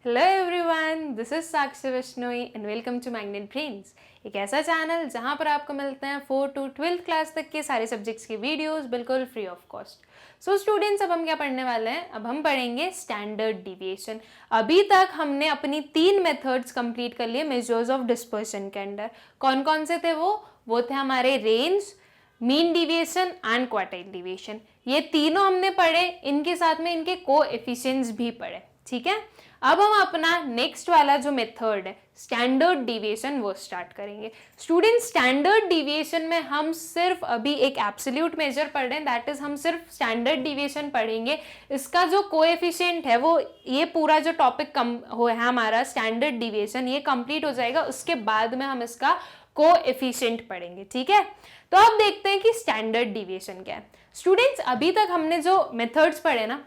Hello everyone, this is Sakshi Vishnoi and welcome to magnet brains, एक ऐसा channel जहां पर आपको मिलते हैं 4 to 12th क्लास तक के सारे सब्जेक्ट्स की वीडियोस बिल्कुल free of cost. So students, अब हम क्या पढ़ने वाले हैं? अब हम पढ़ेंगे स्टैंडर्ड डिविएशन। अभी तक हमने अपनी 3 मेथड्स कंप्लीट कर लिए मेजर्स ऑफ डिस्पर्शन के अंडर। कौन कौन से थे वो थे हमारे range, mean deviation and quartile deviation. ये तीनों हमने पढ़े, इनके साथ में इनके कोएफिशिएंट्स भी पढ़े। ठीक है, अब हम अपना नेक्स्ट वाला जो मेथड है स्टैंडर्ड डिविएशन वो स्टार्ट करेंगे। स्टूडेंट, स्टैंडर्ड डिविएशन में हम सिर्फ अभी एक एब्सोल्यूट मेजर पढ़ रहे हैं, दैट इज हम सिर्फ स्टैंडर्ड डिविएशन पढ़ेंगे। इसका जो कोएफिशिएंट है वो ये पूरा जो टॉपिक है हमारा स्टैंडर्ड डिविएशन, ये कंप्लीट हो जाएगा, उसके बाद में हम इसका कोएफिशिएंट पढ़ेंगे। ठीक है, तो अब देखते हैं कि स्टैंडर्ड डिविएशन क्या है। स्टूडेंट्स, अभी तक हमने जो मेथड्स पढ़े ना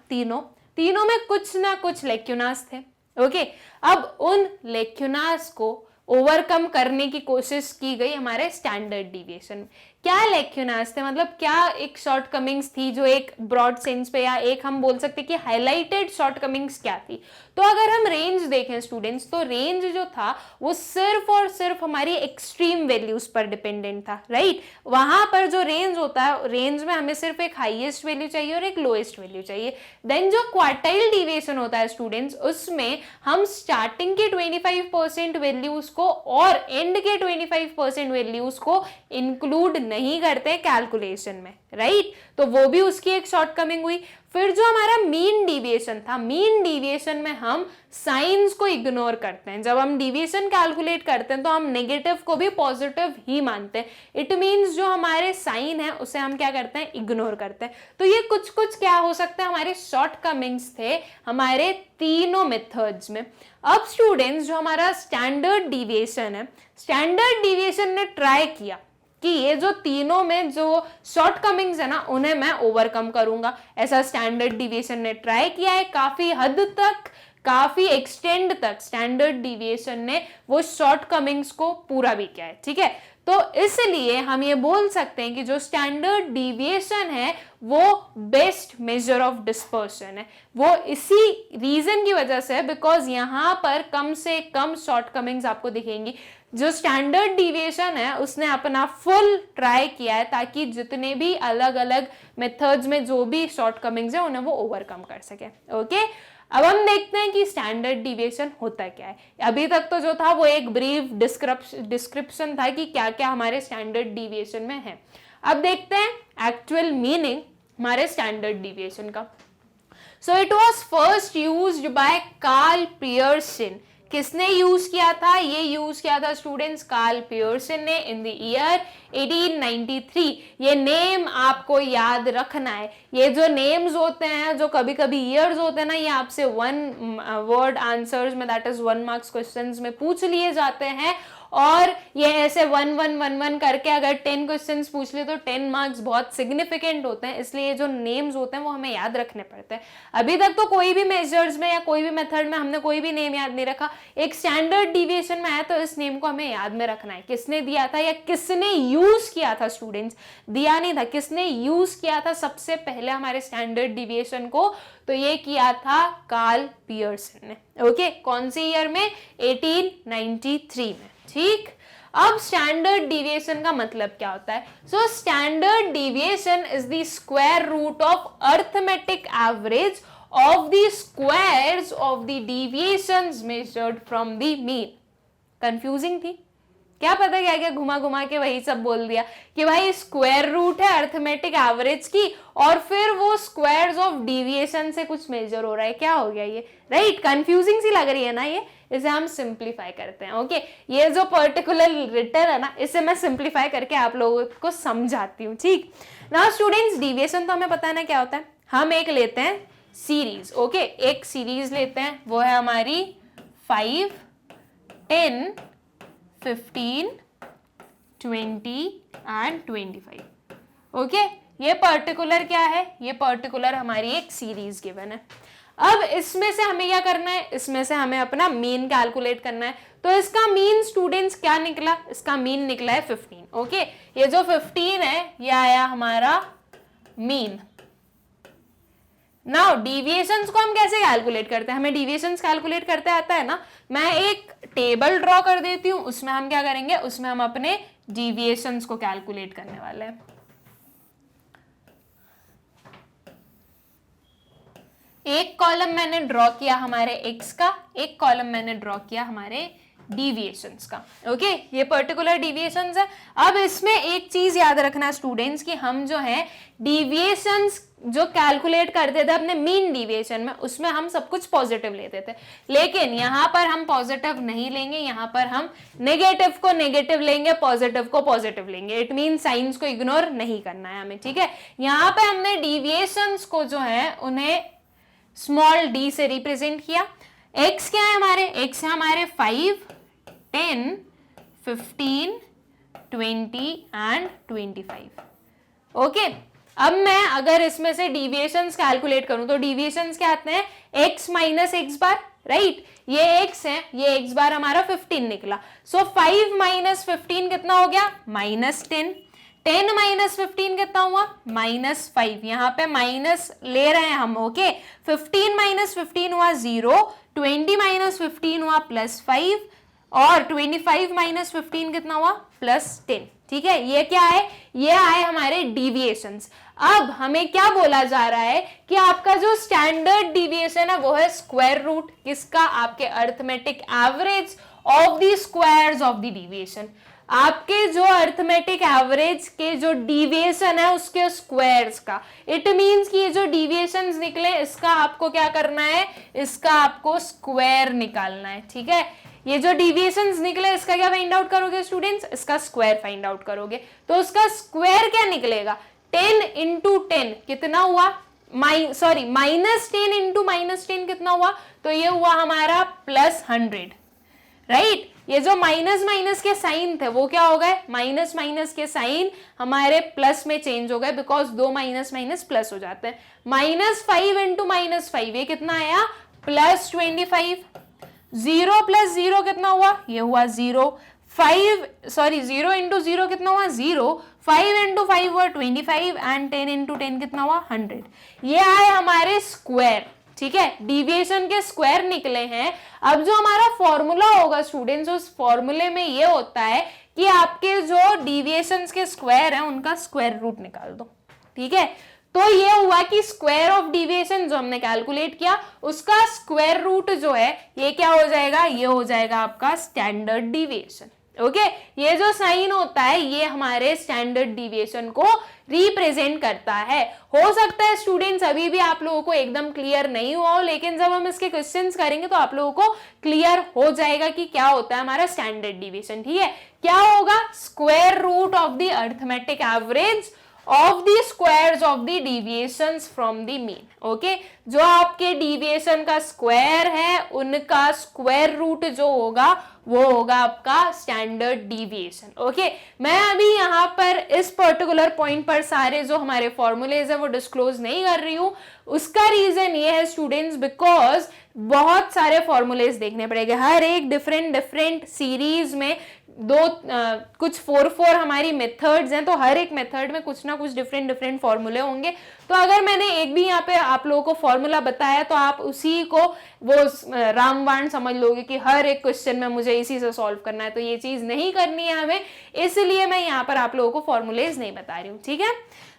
तीनों में कुछ ना कुछ लेक्यूनास थे। ओके, अब उन लेक्यूनास को ओवरकम करने की कोशिश की गई हमारे स्टैंडर्ड डिविएशन में। क्या लेक्यूनास थे, मतलब क्या एक शॉर्ट कमिंग्स थी जो एक ब्रॉड सेंस पे, या एक हम बोल सकते कि हाईलाइटेड शॉर्ट कमिंग्स क्या थी? तो अगर हम रेंज देखें स्टूडेंट्स, तो रेंज जो था वो सिर्फ और सिर्फ हमारी एक्सट्रीम वैल्यूज पर डिपेंडेंट था। राइट, वहां पर जो रेंज होता है, रेंज में हमें सिर्फ एक हाईएस्ट वैल्यू चाहिए और एक लोएस्ट वैल्यू चाहिए। देन जो क्वार्टाइल डिविएशन होता है स्टूडेंट्स, उसमें हम स्टार्टिंग के 25% वैल्यूज को और एंड के 25% वैल्यूज को इंक्लूड नहीं करते कैलकुलेशन में। राइट, तो वो भी उसकी एक शॉर्टकमिंग हुई। फिर जो हमारा मीन डिविएशन था, मीन डिविएशन में हम साइंस को इग्नोर करते हैं। जब हम डिविएशन कैलकुलेट करते हैं तो हम नेगेटिव को भी पॉजिटिव ही मानते हैं। इट मींस जो हमारे साइन है उसे हम क्या करते हैं, इग्नोर करते हैं। तो ये कुछ कुछ क्या हो सकता है, हमारे शॉर्टकमिंग्स थे हमारे तीनों मेथड्स में। अब स्टूडेंट्स, जो हमारा स्टैंडर्ड डिविएशन है, स्टैंडर्ड डिविएशन ने ट्राई किया कि ये जो तीनों में जो शॉर्टकमिंग्स है ना उन्हें मैं ओवरकम करूंगा। ऐसा स्टैंडर्ड डिविएशन ने ट्राई किया है, काफी हद तक, काफी एक्सटेंड तक स्टैंडर्ड डिविएशन ने वो शॉर्टकमिंग्स को पूरा भी किया है। ठीक है, तो इसलिए हम ये बोल सकते हैं कि जो स्टैंडर्ड डिविएशन है वो बेस्ट मेजर ऑफ डिस्पर्शन है। वो इसी रीजन की वजह से, बिकॉज यहां पर कम से कम शॉर्टकमिंग्स आपको दिखेंगी। जो स्टैंडर्ड डिविएशन है उसने अपना फुल ट्राई किया है ताकि जितने भी अलग अलग मेथड्स में जो भी शॉर्टकमिंग्स है उन्हें वो ओवरकम कर सके। ओके, अब हम देखते हैं कि स्टैंडर्ड डिविएशन होता क्या है। अभी तक तो जो था वो एक ब्रीफ डिस्क्रिप्शन था कि क्या क्या हमारे स्टैंडर्ड डिविएशन में है। अब देखते हैं एक्चुअल मीनिंग हमारे स्टैंडर्ड डिविएशन का। So it was first used by Karl Pearson. किसने यूज किया था? ये यूज किया था स्टूडेंट्स कार्ल पियर्सन ने इन द ईयर 1893। ये नेम आपको याद रखना है। ये जो नेम्स होते हैं, जो कभी कभी ईयर्स होते हैं ना, ये आपसे 1 वर्ड आंसर्स में, दैट इज 1 मार्क्स क्वेश्चंस में पूछ लिए जाते हैं। और ये ऐसे 1 1 1 1 करके अगर 10 क्वेश्चंस पूछ ले तो 10 मार्क्स बहुत सिग्निफिकेंट होते हैं। इसलिए जो नेम्स होते हैं वो हमें याद रखने पड़ते हैं। अभी तक तो कोई भी मेजर्स में या कोई भी मेथड में हमने कोई भी नेम याद नहीं रखा। एक स्टैंडर्ड डिविएशन में आया तो इस नेम को हमें याद में रखना है। किसने दिया था या किसने यूज किया था स्टूडेंट्स? दिया नहीं था, किसने यूज किया था सबसे पहले हमारे स्टैंडर्ड डिविएशन को? तो ये किया था कार्ल पियर्सन ने। ओके, कौन से ईयर में? 1893 में। ठीक, अब स्टैंडर्ड डिविएशन का मतलब क्या होता है? So standard deviation is the square root of arithmetic average of the squares of the deviations measured from the mean। Confusing थी क्या? पता क्या क्या घुमा घुमा के वही सब बोल दिया कि भाई स्क्वायर रूट है अर्थमेटिक एवरेज की और फिर वो स्क्वायर्स ऑफ डिविएशन से कुछ मेजर हो रहा है। क्या हो गया ये? राइट, कंफ्यूजिंग सी लग रही है ना ये। इसे हम सिंप्लीफाई करते हैं। ओके, ये जो पर्टिकुलर रिटर्न है ना, इसे मैं सिंप्लीफाई करके आप लोगों को समझाती हूँ। ठीक, नाउ स्टूडेंट्स, डिविएशन तो हमें पता है ना क्या होता है। हम एक लेते हैं सीरीज। ओके, एक सीरीज लेते हैं, वो है हमारी 5, 10, 15, 20 एंड 25। ओके, ये पर्टिकुलर क्या है? ये पर्टिकुलर हमारी एक सीरीज गिवन है। अब इसमें से हमें क्या करना है? इसमें से हमें अपना मीन कैलकुलेट करना है। तो इसका मीन स्टूडेंट्स क्या निकला? इसका मीन निकला है 15। ओके, ये जो 15 है ये आया हमारा मीन। नाउ डिविएशंस को हम कैसे कैलकुलेट करते हैं, हमें डिविएशंस कैलकुलेट करते आता है ना। मैं एक टेबल ड्रॉ कर देती हूं, उसमें हम क्या करेंगे, उसमें हम अपने डिविएशंस को कैलकुलेट करने वाले हैं। एक कॉलम मैंने ड्रॉ किया हमारे एक्स का, एक कॉलम मैंने ड्रॉ किया हमारे डिविएशंस का। ओके, ये पर्टिकुलर डिविएशंस है। अब इसमें एक चीज याद रखना स्टूडेंट्स कि हम जो है डिविएशंस जो कैलकुलेट करते थे अपने मीन डिविएशन में, उसमें हम सब कुछ पॉजिटिव लेते थे, लेकिन यहाँ पर हम पॉजिटिव नहीं लेंगे, यहाँ पर हम नेगेटिव को नेगेटिव लेंगे, पॉजिटिव को पॉजिटिव लेंगे। इट मीन साइंस को इग्नोर नहीं करना है हमें, ठीक है। यहाँ पे हमने डिविएशंस को जो है उन्हें स्मॉल डी से रिप्रेजेंट किया। एक्स क्या है हमारे, एक्स है हमारे 5, 10, 15, 20 एंड 25। ओके, अब मैं अगर इसमें से डिविएशंस कैलकुलेट करूं तो डिविएशंस क्या आते हैं, x माइनस एक्स बार, राइट। ये x है, ये x बार हमारा 15 निकला। सो 5 माइनस 15 कितना हो गया, -10। 10 माइनस 15 कितना हुआ, -5। यहाँ पे माइनस ले रहे हैं हम, ओके। 15 माइनस 15 हुआ 0, 20 माइनस 15 हुआ +5 और 25 माइनस 15 कितना हुआ, +10। ठीक है, ये क्या है, ये आए हमारे डिविएशंस। अब हमें क्या बोला जा रहा है कि आपका जो स्टैंडर्ड डिविएशन है वो है स्क्वायर रूट किसका, आपके arithmetic average of the squares of the deviation. आपके जो अर्थमेटिक एवरेज के जो डिविएशन है उसके स्क्वायर्स का। इट मींस कि ये जो डिविएशंस निकले इसका आपको क्या करना है, इसका आपको स्क्वायर निकालना है। ठीक है, ये जो डिविएशंस निकले इसका क्या फाइंड आउट करोगे स्टूडेंट्स, इसका स्क्वायर फाइंड आउट करोगे। तो उसका स्क्वायर क्या निकलेगा, 10 इंटू 10 कितना हुआ, -10 इंटू -10 कितना हुआ, तो ये हुआ हमारा +100, राइट। ये जो माइनस माइनस के साइन थे वो क्या हो गए, माइनस माइनस के साइन हमारे प्लस में चेंज हो गए, बिकॉज 2 माइनस माइनस प्लस हो जाते हैं। -5 इंटू -5 ये कितना आया, +25। 0 + 0 कितना हुआ, ये हुआ 0। 0 इंटू 0 कितना हुआ, 0। 5 इंटू 5 हुआ 25 एंड 10 इंटू 10 कितना हुआ, 100। ये आए हमारे स्क्वायर। ठीक है, डिविएशन के स्क्वायर निकले हैं। अब जो हमारा फॉर्मूला होगा स्टूडेंट्स, उस फॉर्मूले में ये होता है कि आपके जो डिविएशंस के स्क्वायर हैं उनका स्क्वायर रूट निकाल दो। ठीक है, तो ये हुआ कि स्क्वायर ऑफ डिविएशन जो हमने कैलकुलेट किया उसका स्क्वायर रूट जो है ये क्या हो जाएगा, ये हो जाएगा आपका स्टैंडर्ड डिविएशन। ओके, ये जो साइन होता है ये हमारे स्टैंडर्ड डिविएशन को रिप्रेजेंट करता है। हो सकता है स्टूडेंट्स अभी भी आप लोगों को एकदम क्लियर नहीं हुआ हो, लेकिन जब हम इसके क्वेश्चंस करेंगे तो आप लोगों को क्लियर हो जाएगा कि क्या होता है हमारा स्टैंडर्ड डिविएशन। ठीक है, क्या होगा, square root of the arithmetic average of the squares of the deviations from the mean. Okay, जो आपके डिविएशन का स्क्वायर है उनका स्क्वायर रूट जो होगा वो होगा आपका स्टैंडर्ड डिविएशन। ओके, मैं अभी यहाँ पर इस पर्टिकुलर पॉइंट पर सारे जो हमारे फॉर्मूलेज है वो डिस्क्लोज नहीं कर रही हूँ। उसका रीजन ये है स्टूडेंट्स, बिकॉज बहुत सारे फॉर्मूलेज देखने पड़ेंगे, हर एक डिफरेंट सीरीज में कुछ 4 हमारी मेथड्स हैं, तो हर एक मेथड में कुछ ना कुछ डिफरेंट फॉर्मूले होंगे। तो अगर मैंने एक भी यहाँ पे आप लोगों को फॉर्मूला बताया तो आप उसी को वो रामबाण समझ लोगे कि हर एक क्वेश्चन में मुझे इसी से सॉल्व करना है, तो ये चीज नहीं करनी है हमें, इसलिए मैं यहाँ पर आप लोगों को फॉर्मूलेज नहीं बता रही हूँ। ठीक है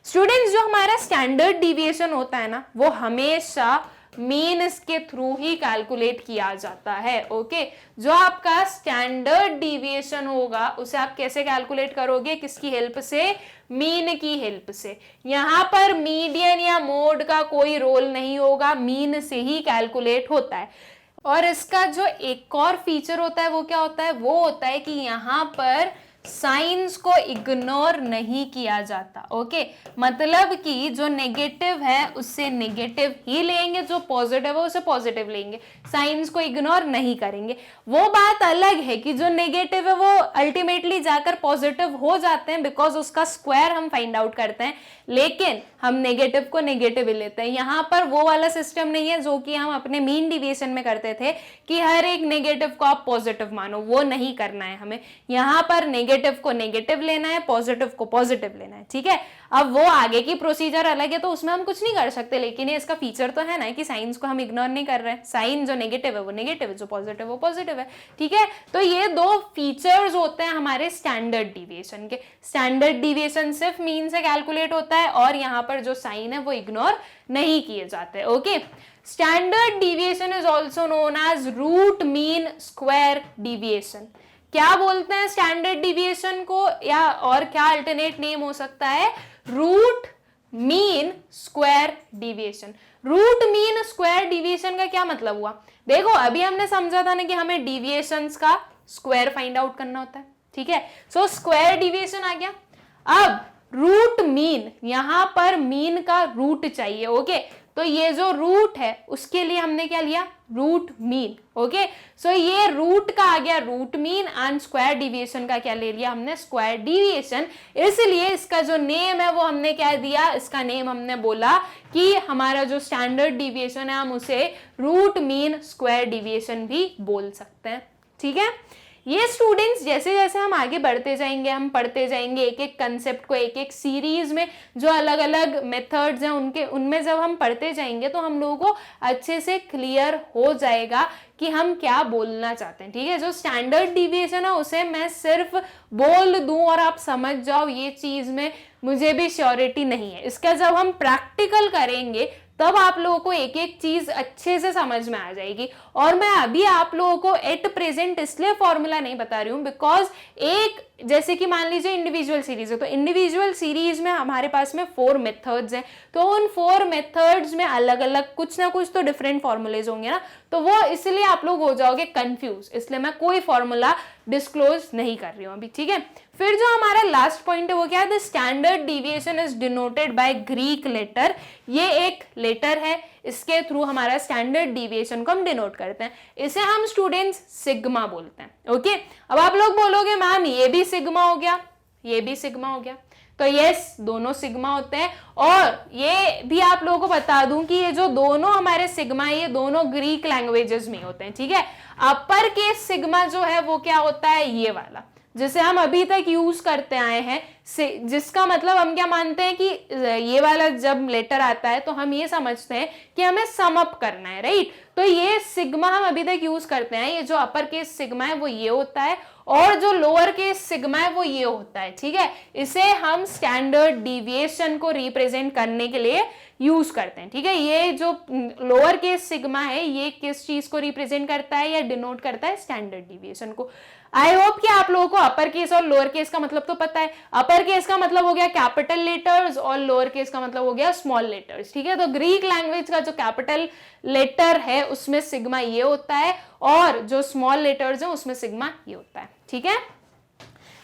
स्टूडेंट्स, जो हमारा स्टैंडर्ड डिविएशन होता है ना वो हमेशा मीन के थ्रू ही कैलकुलेट किया जाता है। ओके, जो आपका स्टैंडर्ड डिविएशन होगा उसे आप कैसे कैलकुलेट करोगे, किसकी हेल्प से, मीन की हेल्प से। यहाँ पर मीडियन या मोड का कोई रोल नहीं होगा, मीन से ही कैलकुलेट होता है। और इसका जो एक और फीचर होता है वो क्या होता है, वो होता है कि यहाँ पर साइंस को इग्नोर नहीं किया जाता। ओके, मतलब कि जो नेगेटिव है उससे नेगेटिव ही लेंगे, जो पॉजिटिव है उसे पॉजिटिव लेंगे, साइंस को इग्नोर नहीं करेंगे। वो बात अलग है कि जो नेगेटिव है वो अल्टीमेटली जाकर पॉजिटिव हो जाते हैं, बिकॉज उसका स्क्वायर हम फाइंड आउट करते हैं, लेकिन हम नेगेटिव को नेगेटिव ही लेते हैं। यहाँ पर वो वाला सिस्टम नहीं है जो कि हम अपने मीन डिविएशन में करते थे कि हर एक नेगेटिव को आप पॉजिटिव मानो, वो नहीं करना है हमें। यहाँ पर नेगेटिव को नेगेटिव लेना है, पॉजिटिव को पॉजिटिव लेना है, ठीक है। अब वो आगे की प्रोसीजर अलग है तो उसमें हम कुछ नहीं कर सकते, लेकिन ये इसका फीचर तो है ना कि साइंस को हम इग्नोर नहीं कर रहे हैं। साइन जो नेगेटिव है वो नेगेटिव है, जो पॉजिटिव है वो पॉजिटिव है, ठीक है। तो ये दो फीचर्स होते हैं हमारे स्टैंडर्ड डिविएशन के। स्टैंडर्ड डिविएशन सिर्फ मीन से कैलकुलेट होता है और यहाँ पर जो साइन है वो इग्नोर नहीं किए जाते, okay. Standard deviation is also known as root mean square deviation. क्या बोलते हैं स्टैंडर्ड डिविएशन को, या और क्या अल्टरनेट नेम हो सकता है, root mean square deviation. Root mean square deviation का क्या मतलब हुआ, देखो अभी हमने समझा था ना कि हमें डिविएशंस का स्क्वायर फाइंड आउट करना होता है, ठीक है। सो स्क्वायर डिविएशन आ गया। अब रूट मीन, यहां पर मीन का रूट चाहिए, ओके। तो ये जो रूट है उसके लिए हमने क्या लिया, रूट मीन, ओके। सो ये रूट का आ गया root mean and square deviation का क्या ले लिया हमने, स्क्वायर डिविएशन। इसलिए इसका जो नेम है वो हमने क्या दिया, इसका नेम हमने बोला कि हमारा जो स्टैंडर्ड डिविएशन है हम उसे रूट मीन स्क्वायर डिविएशन भी बोल सकते हैं, ठीक है। ये स्टूडेंट्स जैसे जैसे हम आगे बढ़ते जाएंगे, हम पढ़ते जाएंगे एक एक कंसेप्ट को, एक एक सीरीज में जो अलग अलग मेथड्स हैं उनमें जब हम पढ़ते जाएंगे तो हम लोगों को अच्छे से क्लियर हो जाएगा कि हम क्या बोलना चाहते हैं, ठीक है। जो स्टैंडर्ड डिविएशन है उसे मैं सिर्फ बोल दूं और आप समझ जाओ, ये चीज में मुझे भी श्योरिटी नहीं है। इसका जब हम प्रैक्टिकल करेंगे तब आप लोगों को एक एक चीज अच्छे से समझ में आ जाएगी। और मैं अभी आप लोगों को एट प्रेजेंट इसलिए फॉर्मूला नहीं बता रही हूँ बिकॉज एक जैसे कि मान लीजिए इंडिविजुअल सीरीज है, तो इंडिविजुअल सीरीज में हमारे पास में 4 मेथड्स हैं, तो उन 4 मेथड्स में अलग अलग कुछ ना कुछ तो डिफरेंट फॉर्मूलेज होंगे ना, तो वो इसलिए आप लोग हो जाओगे कंफ्यूज, इसलिए मैं कोई फॉर्मूला डिस्क्लोज नहीं कर रही हूँ अभी, ठीक है। फिर जो हमारा लास्ट पॉइंट है वो क्या है, the standard deviation is denoted by Greek letter. ये एक लेटर है, इसके थ्रू हमारा स्टैंडर्ड डिविएशन को हम डिनोट करते हैं। इसे हम स्टूडेंट्स सिग्मा बोलते हैं, ओके। अब आप लोग बोलोगे मैम ये भी सिग्मा हो गया, ये भी सिग्मा हो गया, तो यस दोनों सिग्मा होते हैं। और ये भी आप लोगों को बता दूं कि ये जो दोनों हमारे सिग्मा है ये दोनों ग्रीक लैंग्वेजेस में होते हैं, ठीक है। अपर केस सिग्मा जो है वो क्या होता है, ये वाला जिसे हम अभी तक यूज करते आए हैं, जिसका मतलब हम क्या मानते हैं कि ये वाला जब लेटर आता है तो हम ये समझते हैं कि हमें सम अप करना है, राइट। तो ये सिग्मा हम अभी तक यूज करते हैं, ये जो अपर केस सिग्मा है वो ये होता है और जो लोअर केस सिग्मा है वो ये होता है, ठीक है। इसे हम स्टैंडर्ड डिविएशन को रिप्रेजेंट करने के लिए यूज करते हैं, ठीक है। ये जो लोअर केस सिग्मा है ये किस चीज को रिप्रेजेंट करता है या डिनोट करता है, स्टैंडर्ड डिविएशन को। आई होप कि आप लोगों को अपर केस और लोअर केस का मतलब तो पता है। अपर केस का मतलब हो गया कैपिटल लेटर्स और लोअर केस का मतलब हो गया स्मॉल लेटर्स, ठीक है। तो ग्रीक लैंग्वेज का जो कैपिटल लेटर है उसमें सिग्मा ये होता है और जो स्मॉल लेटर्स है उसमें सिग्मा ये होता है, ठीक है।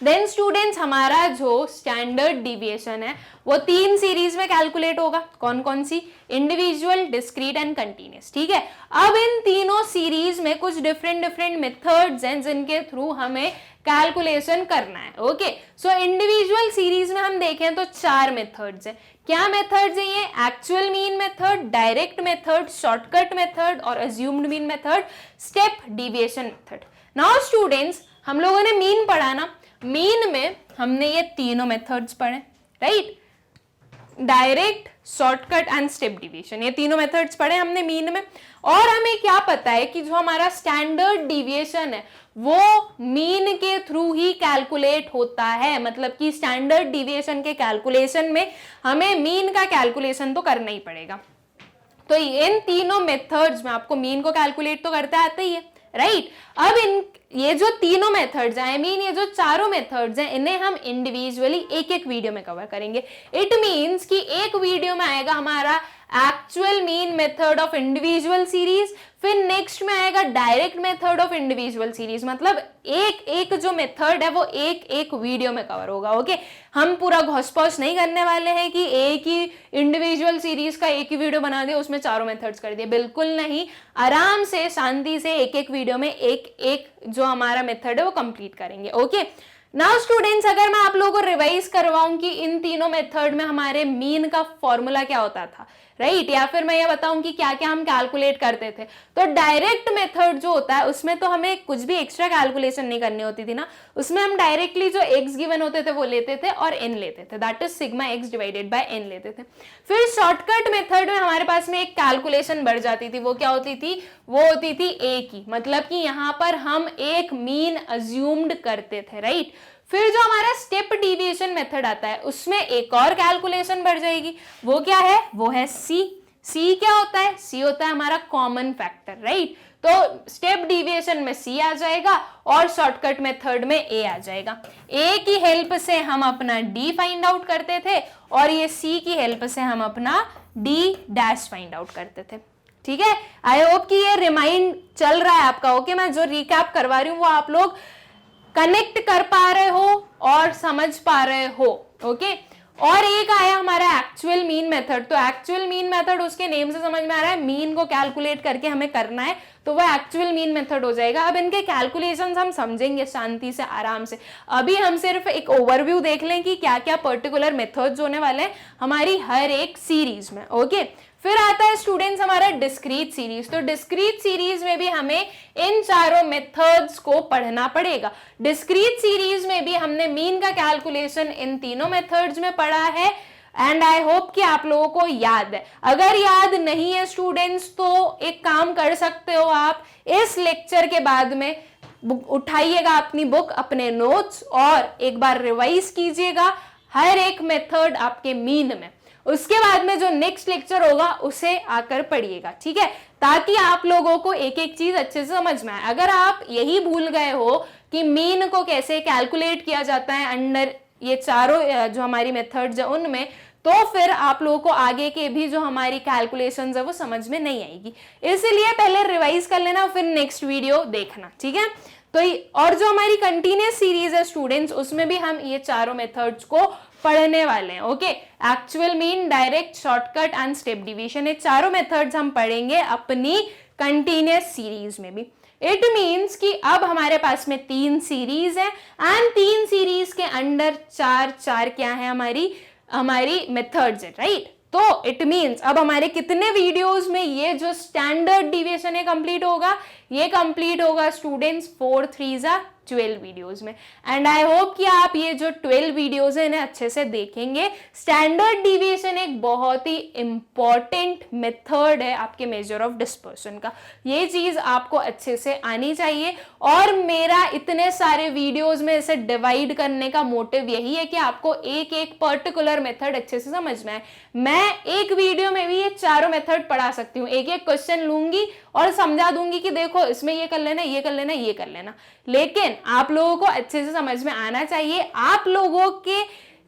देन स्टूडेंट्स हमारा जो स्टैंडर्ड डिविएशन है वो 3 सीरीज में कैलकुलेट होगा। कौन कौन सी, इंडिविजुअल, डिस्क्रीट एंड कंटीन्यूअस, ठीक है। अब इन तीनों सीरीज में कुछ डिफरेंट मेथड्स हैं जिनके थ्रू हमें कैलकुलेशन करना है, ओके। सो इंडिविजुअल सीरीज में हम देखें तो 4 मेथड्स हैं। क्या मेथड्स है ये, actual mean method, direct method, shortcut method और assumed mean method, step deviation method. Now students हम लोगों ने मीन पढ़ा ना, मीन में हमने ये तीनों मेथड्स पढ़े, right. Direct, shortcut and step deviation, ये तीनों मेथड्स पढ़े हमने मीन में। और हमें क्या पता है कि जो हमारा स्टैंडर्ड डिविएशन है वो मीन के थ्रू ही कैलकुलेट होता है, मतलब कि स्टैंडर्ड डिविएशन के कैलकुलेशन में हमें मीन का कैलकुलेशन तो करना ही पड़ेगा। तो इन तीनों मेथड्स में आपको मीन को कैलकुलेट तो करते आते ही है, राइट। अब ये जो तीनों मेथड्स हैं, आई मीन ये जो चारों मेथड्स हैं, इन्हें हम इंडिविजुअली एक एक वीडियो में कवर करेंगे। इट मीन्स कि एक वीडियो में आएगा हमारा actual mean method of individual series, फिर नेक्स्ट में आएगा direct method of individual series, मतलब एक एक जो मेथड है वो एक एक वीडियो में कवर होगा, ओके। हम पूरा घोष-पोष नहीं करने वाले हैं कि एक ही इंडिविजुअल सीरीज का एक ही वीडियो बना दिया उसमें चारों मेथड्स कर दिए, बिल्कुल नहीं। आराम से शांति से एक एक वीडियो में एक एक जो हमारा मेथड है वो कंप्लीट करेंगे, ओके। नाउ स्टूडेंट्स, अगर मैं आप लोगों को रिवाइज करवाऊं कि इन तीनों मेथड में हमारे मीन का फॉर्मूला क्या होता था, राइट, या फिर मैं ये बताऊं कि क्या क्या हम कैलकुलेट करते थे, तो डायरेक्ट मेथड जो होता है उसमें तो हमें कुछ भी एक्स्ट्रा कैलकुलेशन नहीं करनी होती थी ना, उसमें हम डायरेक्टली जो एक्स गिवन होते थे वो लेते थे और एन लेते थे, that is sigma x divided by n लेते थे। फिर शॉर्टकट मेथड में हमारे पास में एक कैलकुलेशन बढ़ जाती थी, वो क्या होती थी, वो होती थी ए की, मतलब कि यहां पर हम एक मीन अज्यूम्ड करते थे, राइट। फिर जो हमारा स्टेप डिविएशन मेथड आता है उसमें एक और कैलकुलेशन बढ़ जाएगी, वो क्या है, वो है सी। सी क्या होता है, सी होता है हमारा कॉमन फैक्टर, राइट। तो स्टेप डिविएशन में सी आ जाएगा और शॉर्टकट मेथड में ए आ जाएगा। ए की हेल्प से हम अपना डी फाइंड आउट करते थे और ये सी की हेल्प से हम अपना डी डैश फाइंड आउट करते थे, ठीक है। आई होप कि ये रिमाइंड चल रहा है आपका, ओके। मैं जो रिकैप करवा रही हूँ वो आप लोग कनेक्ट कर पा रहे हो और समझ पा रहे हो, ओके। और एक आया हमारा एक्चुअल मीन मेथड, तो एक्चुअल मीन मेथड उसके नेम से समझ में आ रहा है, मीन को कैलकुलेट करके हमें करना है, तो वो एक्चुअल मीन मेथड हो जाएगा। अब इनके कैलकुलेशंस हम समझेंगे शांति से, आराम से। अभी हम सिर्फ एक ओवरव्यू देख लें कि क्या क्या पर्टिकुलर मेथड्स होने वाले हैं हमारी हर एक सीरीज में, ओके। फिर आता है स्टूडेंट्स हमारा डिस्क्रीट सीरीज, तो डिस्क्रीट सीरीज में भी हमें इन चारों मेथड्स को पढ़ना पड़ेगा। डिस्क्रीट सीरीज में भी हमने मीन का कैलकुलेशन इन तीनों मेथड्स में पढ़ा है एंड आई होप कि आप लोगों को याद है। अगर याद नहीं है स्टूडेंट्स तो एक काम कर सकते हो, आप इस लेक्चर के बाद में उठाइएगा अपनी बुक, अपने नोट्स और एक बार रिवाइज कीजिएगा हर एक मेथड आपके मीन में। उसके बाद में जो नेक्स्ट लेक्चर होगा उसे आकर पढ़िएगा, ठीक है, ताकि आप लोगों को एक एक चीज अच्छे से समझ में आए। अगर आप यही भूल गए हो कि मीन को कैसे कैलकुलेट किया जाता है अंडर ये चारों जो हमारी मेथड्स है उनमें, तो फिर आप लोगों को आगे के भी जो हमारी कैलकुलेशंस है वो समझ में नहीं आएगी। इसलिए पहले रिवाइज कर लेना, फिर नेक्स्ट वीडियो देखना, ठीक है। तो और जो हमारी कंटिन्यूस सीरीज है स्टूडेंट्स, उसमें भी हम ये चारों मेथड्स को पढ़ने वाले हैं, okay. Actual mean, direct, shortcut and step division, ये चारों मेथड्स हम पढ़ेंगे अपनी कंटिन्यूस सीरीज में भी। इट मीन्स कि अब हमारे पास में 3 सीरीज है एंड 3 सीरीज के अंडर 4 क्या है, हमारी मेथड्स है, राइट। तो इट मीन्स अब हमारे कितने वीडियोस में ये जो स्टैंडर्ड डिविएशन है कंप्लीट होगा, ये कंप्लीट होगा स्टूडेंट्स 4 3 12 वीडियोस में। एंड आई होप कि आप ये जो 12 वीडियोस है इन्हें अच्छे से देखेंगे। स्टैंडर्ड डिविएशन एक बहुत ही इंपॉर्टेंट मेथड है आपके मेजर ऑफ डिस्पर्शन का, ये चीज आपको अच्छे से आनी चाहिए। और मेरा इतने सारे वीडियोस में इसे डिवाइड करने का मोटिव यही है कि आपको एक एक पर्टिकुलर मेथड अच्छे से समझ में आए। मैं एक वीडियो में भी ये चारों मेथड पढ़ा सकती हूँ, एक एक क्वेश्चन लूंगी और समझा दूंगी कि देखो इसमें ये कर लेना, ये कर लेना, ये कर लेना, लेकिन आप लोगों को अच्छे से समझ में आना चाहिए। आप लोगों के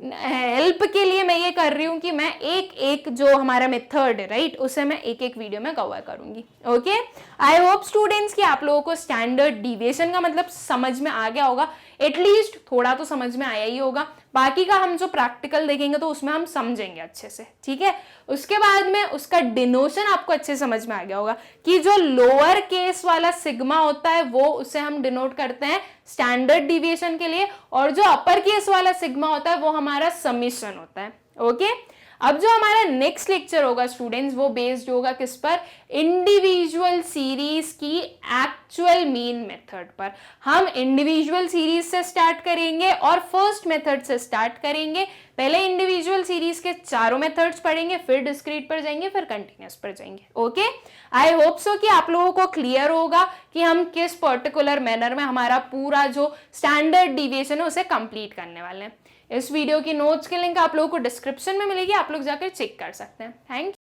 हेल्प के लिए मैं ये कर रही हूं कि मैं एक एक जो हमारा मेथड है, राइट, उसे मैं एक एक वीडियो में कवर करूंगी, ओके। आई होप स्टूडेंट्स कि आप लोगों को स्टैंडर्ड डिविएशन का मतलब समझ में आ गया होगा, एटलीस्ट थोड़ा तो समझ में आया ही होगा। बाकी का हम जो प्रैक्टिकल देखेंगे तो उसमें हम समझेंगे अच्छे से, ठीक है। उसके बाद में उसका डिनोशन आपको अच्छे से समझ में आ गया होगा कि जो लोअर केस वाला सिग्मा होता है वो उसे हम डिनोट करते हैं स्टैंडर्ड डिविएशन के लिए, और जो अपर केस वाला सिग्मा होता है वो हमारा समीशन होता है, ओके। अब जो हमारा नेक्स्ट लेक्चर होगा स्टूडेंट्स वो बेस्ड होगा किस पर, इंडिविजुअल सीरीज की एक्चुअल मीन मेथड पर। हम इंडिविजुअल सीरीज से स्टार्ट करेंगे और फर्स्ट मेथड से स्टार्ट करेंगे। पहले इंडिविजुअल सीरीज के चारों मेथड्स पढ़ेंगे, फिर डिस्क्रीट पर जाएंगे, फिर कंटिन्यूअस पर जाएंगे, ओके। आई होप सो कि आप लोगों को क्लियर होगा कि हम किस पर्टिकुलर मैनर में हमारा पूरा जो स्टैंडर्ड डिविएशन है उसे कंप्लीट करने वाले हैं। इस वीडियो की नोट्स की लिंक आप लोगों को डिस्क्रिप्शन में मिलेगी, आप लोग जाकर चेक कर सकते हैं। Thank you.